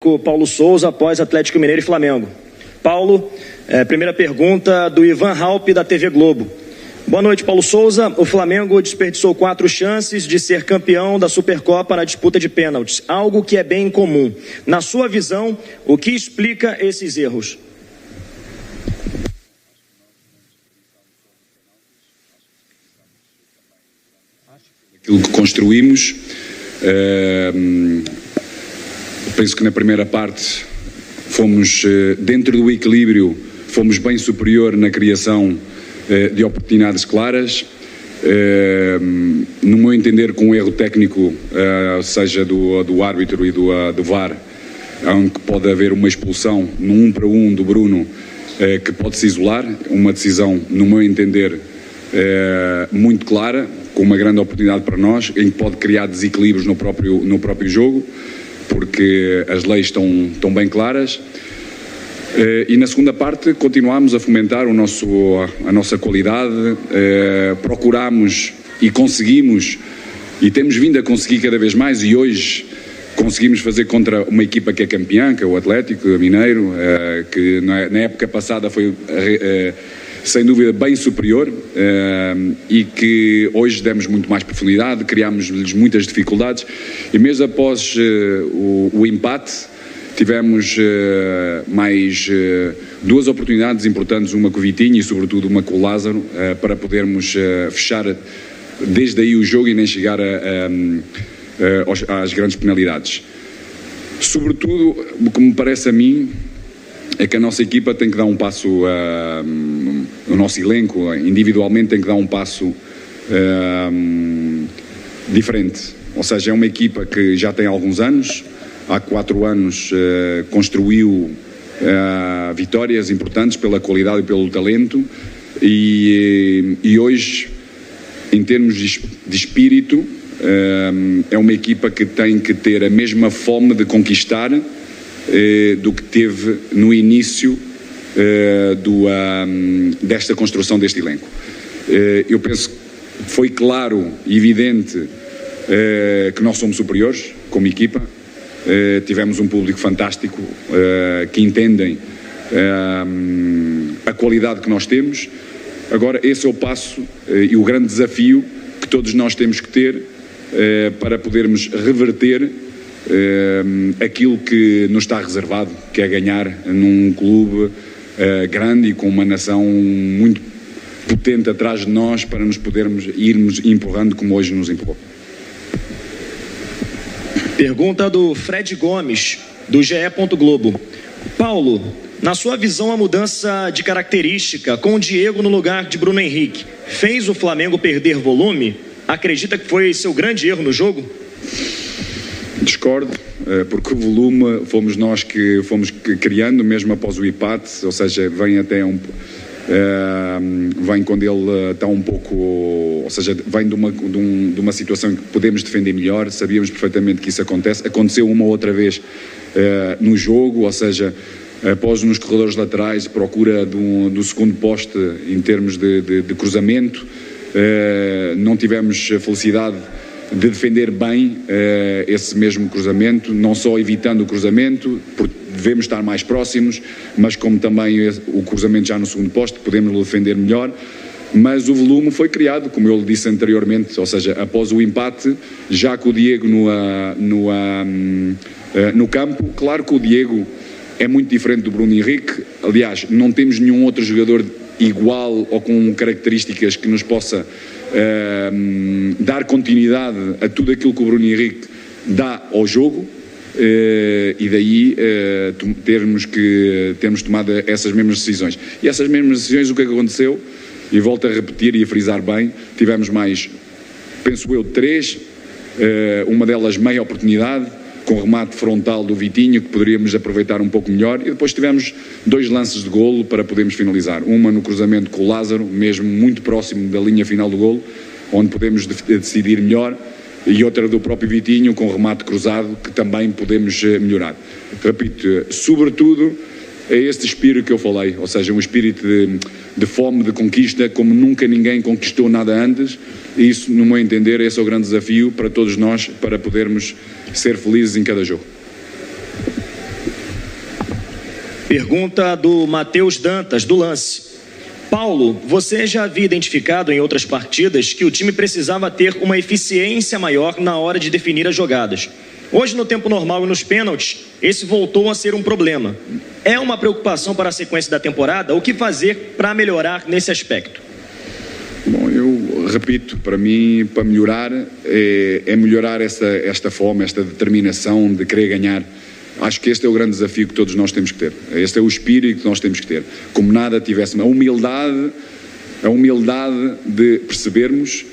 técnico Paulo Souza após Atlético Mineiro e Flamengo. Paulo, primeira pergunta do Ivan Halpe, da TV Globo. Boa noite, Paulo Souza. O Flamengo desperdiçou 4 chances de ser campeão da Supercopa na disputa de pênaltis, algo que é bem incomum. Na sua visão, o que explica esses erros? Aquilo que construímos, penso que na primeira parte fomos, dentro do equilíbrio, fomos bem superior na criação de oportunidades claras, no meu entender com um erro técnico, seja do árbitro e do VAR, onde pode haver uma expulsão no 1 para 1 do Bruno, que pode se isolar, uma decisão, no meu entender, muito clara, com uma grande oportunidade para nós, em que pode criar desequilíbrios no próprio jogo, porque as leis estão bem claras. E na segunda parte continuamos a fomentar a nossa qualidade, procuramos e conseguimos, e temos vindo a conseguir cada vez mais, e hoje conseguimos fazer contra uma equipa que é campeã, que é o Atlético Mineiro, que na época passada foi sem dúvida bem superior, e que hoje demos muito mais profundidade, criámos-lhes muitas dificuldades, e mesmo após o empate tivemos mais 2 oportunidades importantes, uma com o Vitinho e sobretudo uma com o Lázaro, para podermos fechar desde aí o jogo e nem chegar às grandes penalidades. Sobretudo, o que me parece a mim é que a nossa equipa tem que dar um passo, o nosso elenco individualmente tem que dar um passo diferente. Ou seja, é uma equipa que já tem alguns anos, há 4 anos construiu vitórias importantes pela qualidade e pelo talento, e hoje, em termos de espírito, é uma equipa que tem que ter a mesma fome de conquistar do que teve no início desta construção deste elenco. Eu penso que foi claro e evidente que nós somos superiores como equipa. Tivemos um público fantástico que entendem a qualidade que nós temos. Agora esse é o passo e o grande desafio que todos nós temos que ter para podermos reverter aquilo que nos está reservado, que é ganhar num clube grande e com uma nação muito potente atrás de nós, para nos podermos irmos empurrando como hoje nos empurrou. Pergunta do Fred Gomes, do GE. Globo. Paulo, na sua visão, a mudança de característica com o Diego no lugar de Bruno Henrique fez o Flamengo perder volume? Acredita que foi seu grande erro no jogo? Discordo, porque o volume fomos nós que fomos criando, mesmo após o empate, ou seja, vem quando ele está um pouco, ou seja, vem de uma situação em que podemos defender melhor, sabíamos perfeitamente que isso aconteceu uma ou outra vez no jogo, ou seja, após nos corredores laterais, procura do segundo poste em termos de cruzamento, não tivemos a felicidade de defender bem esse mesmo cruzamento, não só evitando o cruzamento, porque devemos estar mais próximos, mas como também o cruzamento já no segundo posto, podemos defender melhor. Mas o volume foi criado, como eu lhe disse anteriormente, ou seja, após o empate, já com o Diego no campo. Claro que o Diego é muito diferente do Bruno Henrique, aliás, não temos nenhum outro jogador igual ou com características que nos possa dar continuidade a tudo aquilo que o Bruno Henrique dá ao jogo, e daí termos tomado essas mesmas decisões. E essas mesmas decisões, o que aconteceu, e volto a repetir e a frisar bem, tivemos mais, penso eu, 3, uma delas meia oportunidade, com remate frontal do Vitinho, que poderíamos aproveitar um pouco melhor, e depois tivemos 2 lances de golo para podermos finalizar. Uma no cruzamento com o Lázaro, mesmo muito próximo da linha final do golo, onde podemos decidir melhor, e outra do próprio Vitinho, com remate cruzado, que também podemos melhorar. Repito, sobretudo é este espírito que eu falei, ou seja, um espírito de fome, de conquista, como nunca ninguém conquistou nada antes, e isso, no meu entender, esse é o grande desafio para todos nós, para podermos ser felizes em cada jogo. Pergunta do Matheus Dantas, do Lance. Paulo, você já havia identificado em outras partidas que o time precisava ter uma eficiência maior na hora de definir as jogadas. Hoje, no tempo normal e nos pênaltis, esse voltou a ser um problema. É uma preocupação para a sequência da temporada? O que fazer para melhorar nesse aspecto? Bom, eu repito, para mim, para melhorar, é melhorar esta fome, esta determinação de querer ganhar. Acho que este é o grande desafio que todos nós temos que ter. Este é o espírito que nós temos que ter. Como nada tivéssemos. A humildade de percebermos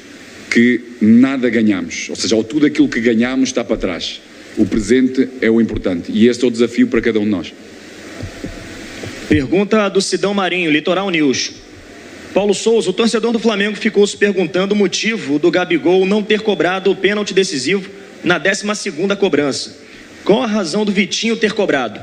que nada ganhamos. Ou seja, tudo aquilo que ganhamos está para trás. O presente é o importante. E este é o desafio para cada um de nós. Pergunta do Sidão Marinho, Litoral News. Paulo Souza, o torcedor do Flamengo ficou se perguntando o motivo do Gabigol não ter cobrado o pênalti decisivo na 12ª cobrança. Qual a razão do Vitinho ter cobrado?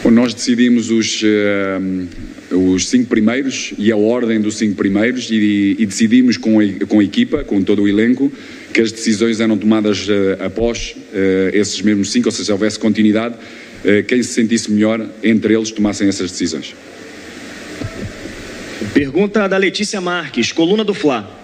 Bom, nós decidimos os 5 primeiros e a ordem dos 5 primeiros e decidimos com a equipa, com todo o elenco, que as decisões eram tomadas após esses mesmos 5, ou seja, houvesse continuidade, quem se sentisse melhor entre eles tomassem essas decisões. Pergunta da Letícia Marques, coluna do Fla.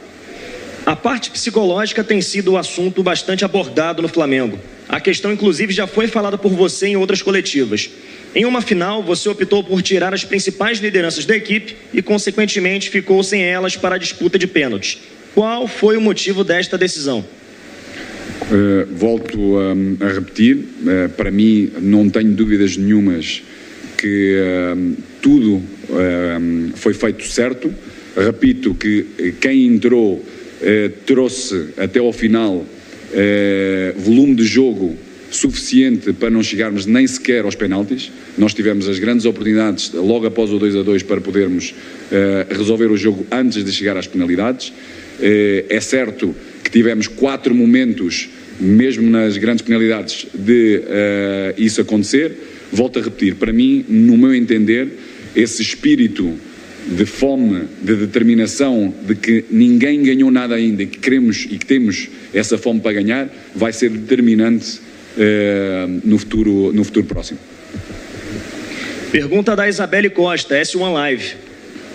A parte psicológica tem sido um assunto bastante abordado no Flamengo. A questão, inclusive, já foi falada por você em outras coletivas. Em uma final, você optou por tirar as principais lideranças da equipe e, consequentemente, ficou sem elas para a disputa de pênaltis. Qual foi o motivo desta decisão? Volto a repetir, para mim não tenho dúvidas nenhumas que tudo foi feito certo. Repito que quem entrou trouxe até ao final volume de jogo suficiente para não chegarmos nem sequer aos penaltis. Nós tivemos as grandes oportunidades logo após o 2-2 para podermos resolver o jogo antes de chegar às penalidades. É certo que tivemos 4 momentos, mesmo nas grandes penalidades, de isso acontecer. Volto a repetir, para mim, no meu entender, esse espírito de fome, de determinação, de que ninguém ganhou nada ainda e que queremos e que temos essa fome para ganhar, vai ser determinante no futuro próximo. Pergunta da Isabelle Costa, S1 Live.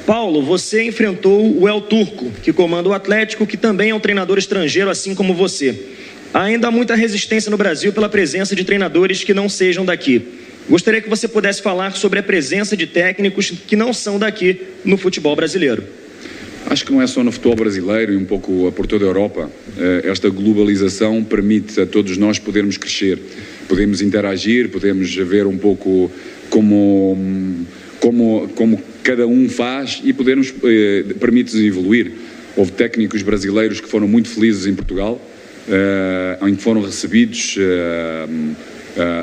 Paulo, você enfrentou o El Turco, que comanda o Atlético, que também é um treinador estrangeiro, assim como você. Ainda há muita resistência no Brasil pela presença de treinadores que não sejam daqui. Gostaria que você pudesse falar sobre a presença de técnicos que não são daqui no futebol brasileiro. Acho que não é só no futebol brasileiro e um pouco por toda a Europa. Esta globalização permite a todos nós podermos crescer, podemos interagir, podemos ver um pouco como cada um faz e permite-nos evoluir. Houve técnicos brasileiros que foram muito felizes em Portugal, em que foram recebidos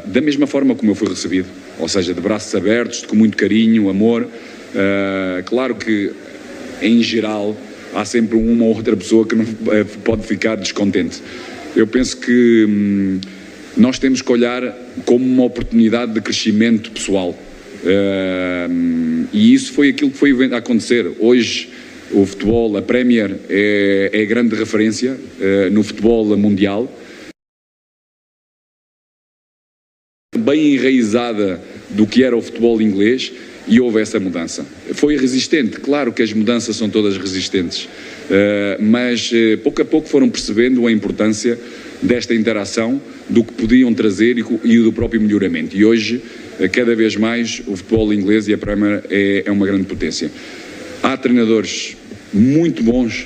da mesma forma como eu fui recebido, ou seja, de braços abertos, com muito carinho, amor. Claro que, em geral, há sempre uma ou outra pessoa que não pode ficar descontente. Eu penso que nós temos que olhar como uma oportunidade de crescimento pessoal. E isso foi aquilo que foi a acontecer. Hoje, o futebol, a Premier, é a grande referência no futebol mundial. Bem enraizada do que era o futebol inglês, e houve essa mudança. Foi resistente, claro que as mudanças são todas resistentes, mas pouco a pouco foram percebendo a importância desta interação, do que podiam trazer e do próprio melhoramento. E hoje, cada vez mais, o futebol inglês e a Premier é uma grande potência. Há treinadores muito bons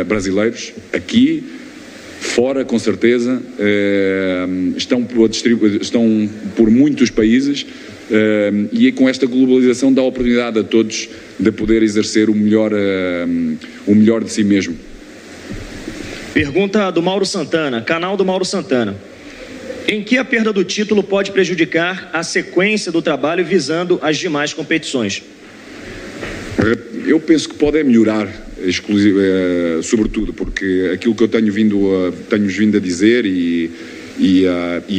brasileiros aqui, fora, com certeza, estão por muitos países, e com esta globalização dá a oportunidade a todos de poder exercer o melhor de si mesmo. Pergunta do Mauro Santana, canal do Mauro Santana. Em que a perda do título pode prejudicar a sequência do trabalho visando as demais competições? Eu penso que pode melhorar, sobretudo, porque aquilo que eu tenho vindo a dizer e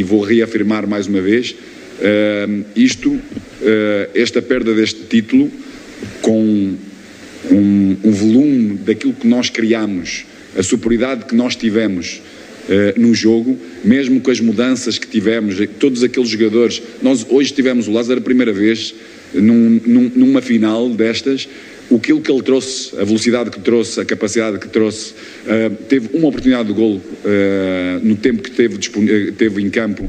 vou reafirmar mais uma vez, esta perda deste título, com um volume daquilo que nós criamos, a superioridade que nós tivemos no jogo, mesmo com as mudanças que tivemos, todos aqueles jogadores. Nós hoje tivemos o Lázaro a primeira vez numa final destas. Aquilo que ele trouxe, a velocidade que trouxe, a capacidade que trouxe, teve uma oportunidade de golo no tempo que teve em campo,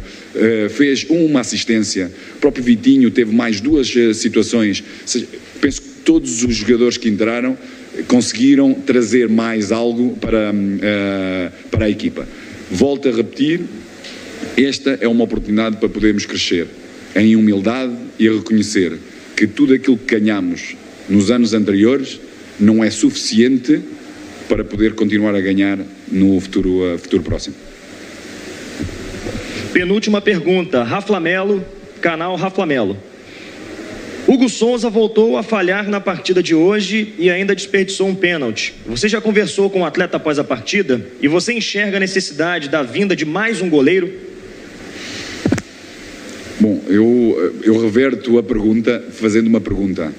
fez uma assistência. O próprio Vitinho teve mais 2 situações. Ou seja, penso que todos os jogadores que entraram conseguiram trazer mais algo para a equipa. Volto a repetir, esta é uma oportunidade para podermos crescer em humildade e a reconhecer que tudo aquilo que ganhamos nos anos anteriores não é suficiente para poder continuar a ganhar no futuro próximo. Penúltima pergunta, Raflamelo, canal Raflamelo. Hugo Souza voltou a falhar na partida de hoje e ainda desperdiçou um pênalti. Você já conversou com o atleta após a partida e você enxerga a necessidade da vinda de mais um goleiro? Bom, eu reverto a pergunta fazendo uma pergunta.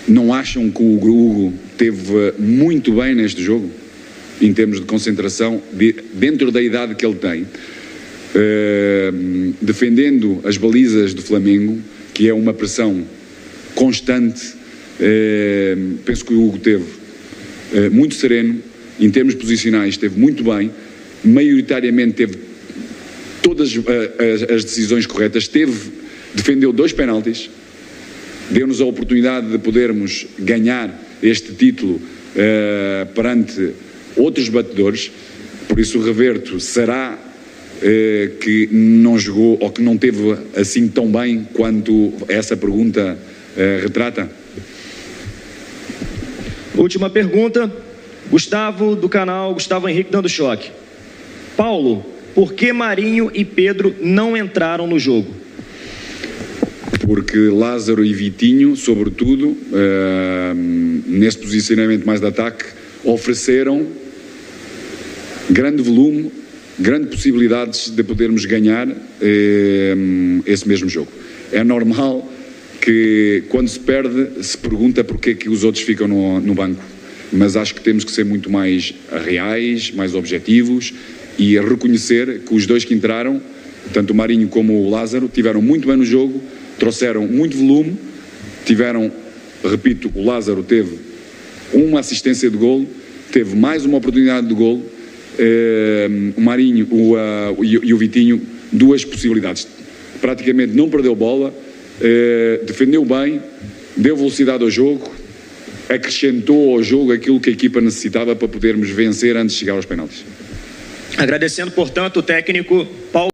Não acham que o Hugo teve muito bem neste jogo, em termos de concentração, dentro da idade que ele tem, defendendo as balizas do Flamengo, que é uma pressão constante? Penso que o Hugo teve muito sereno, em termos posicionais esteve muito bem, maioritariamente teve todas as decisões corretas, defendeu 2 penaltis, deu-nos a oportunidade de podermos ganhar este título perante outros batedores. Por isso reverto, será que não jogou ou que não teve assim tão bem quanto essa pergunta retrata? Última pergunta, Gustavo, do canal Gustavo Henrique dando choque. Paulo, por que Marinho e Pedro não entraram no jogo? Porque Lázaro e Vitinho, sobretudo, nesse posicionamento mais de ataque, ofereceram grande volume, grandes possibilidades de podermos ganhar esse mesmo jogo. É normal que, quando se perde, se pergunta porque é que os outros ficam no banco, mas acho que temos que ser muito mais reais, mais objetivos e reconhecer que os 2 que entraram, tanto o Marinho como o Lázaro, tiveram muito bem no jogo, trouxeram muito volume, repito, o Lázaro teve uma assistência de golo, teve mais uma oportunidade de golo, o Marinho e o Vitinho 2 possibilidades, praticamente não perdeu bola, defendeu bem, deu velocidade ao jogo, acrescentou ao jogo aquilo que a equipa necessitava para podermos vencer antes de chegar aos penaltis. Agradecendo, portanto, o técnico Paulo